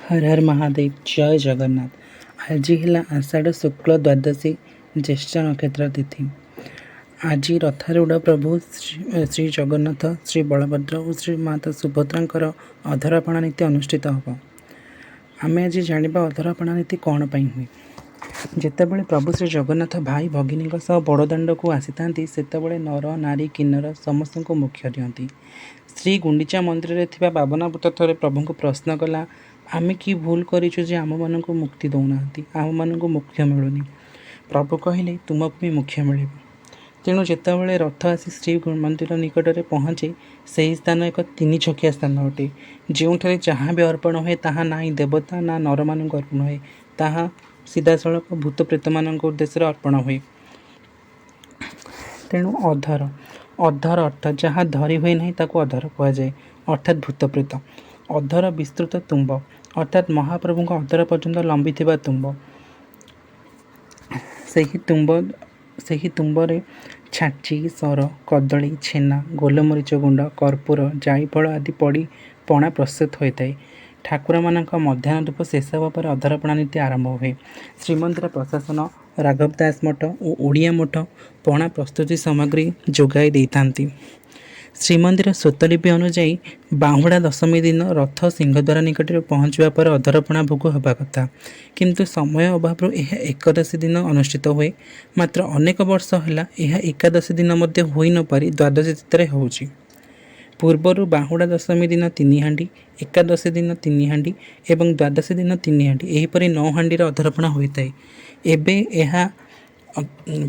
हर हर महादेव जय जगन्नाथ। आज है आषाढ़ शुक्ल द्वादशी ज्येष्ठ नक्षत्र तिथि। आज रथारूढ़ प्रभु श्री जगन्नाथ श्री बलभद्र और श्री माता सुभद्रा अधरपण नीति अनुष्ठित हम। आम आज जाना अधरपण नीति कौन पर हुए। जितेबाला प्रभु श्री जगन्नाथ भाई भगिनी बड़दाण्ड को आसी था से नर नारी किन्नर समस्त को मुख्य दिखती। श्री गुंडीचा मंदिर में बावनाभूत थे प्रभु को प्रश्न कला आमे कि भूल करूँ जे आम मान मुक्ति दौना आम मान मुख्य मिलूनी। प्रभु कहले तुमको भी मुख्य मिल। तेणु जितेबाला रथ आसी श्री मंदिर निकट में पहुँचे से स्थान एक तीन छकिया स्थान अटे जो जहाँ भी अर्पण हुए ताहा ना देवता ना नर मान अर्पण हुए ताहा सीधा सड़क भूत प्रेत मान उद्देश्य अर्पण हुए। तेणु अधर अधर अर्थ जहाँ धरी हुए ना ताको अधर कहुए अर्थात भूत प्रेत। अधर विस्तृत तुम्ब अर्थात महाप्रभु अधर पर्यंत लंबी तुम्ब। सही तुम्बरे छाची सर कदली छेना गोलमरीच गुंड कर्पूर जाईफल आदि पड़ी पणा प्रस्तुत होता है। ठाकुर मान मध्याह्न धूप शेष होगा पर अधरपणा नीति आरंभ हुए। श्रीमंदिर प्रशासन राघव दास मठ और ओडिया मठ पणा प्रस्तुति सामग्री जोगाई देती। श्रीमंदिर स्वतलिपि अनुजाई बाहुड़ा दशमी दिन रथ सिंहद्वार निकट में पहुँचवा पर अधरपणा भोग होगा कथा किंतु समय अभाव यह एकादशी दिन अनुष्ठित हुए। मात्र अनेक वर्ष है यह एकादशी दिन हो न पारि द्वादशी तिथि होउछि। पूर्वर बाहुड़ा दशमी दिन 3 हांडी एकादशी दिन 3 हांडी एवं द्वादशी दिन 3 हांडी एहीपरि 9 हांडीर अधरपणा होता है। एबे यह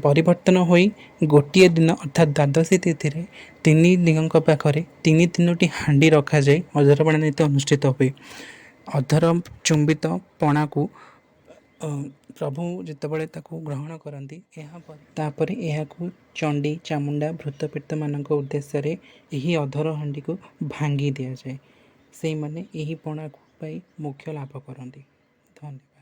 परिवर्तन होई गोटे दिन अर्थात द्वादशी तिथि 3 दिनों पाखे 3 हांडी रखा जाए अधरपणा नीति अनुष्ठित हुए। अधर चुंबित पणा को प्रभु जितेबाला ग्रहण करती तापर यह चंडी चामुंडा भूतप्रेत मान उद्देश्य यही अधर हांडी को भांगी दि जाए से माने यही पणा को मुख्य लाभ करती। धन्यवाद।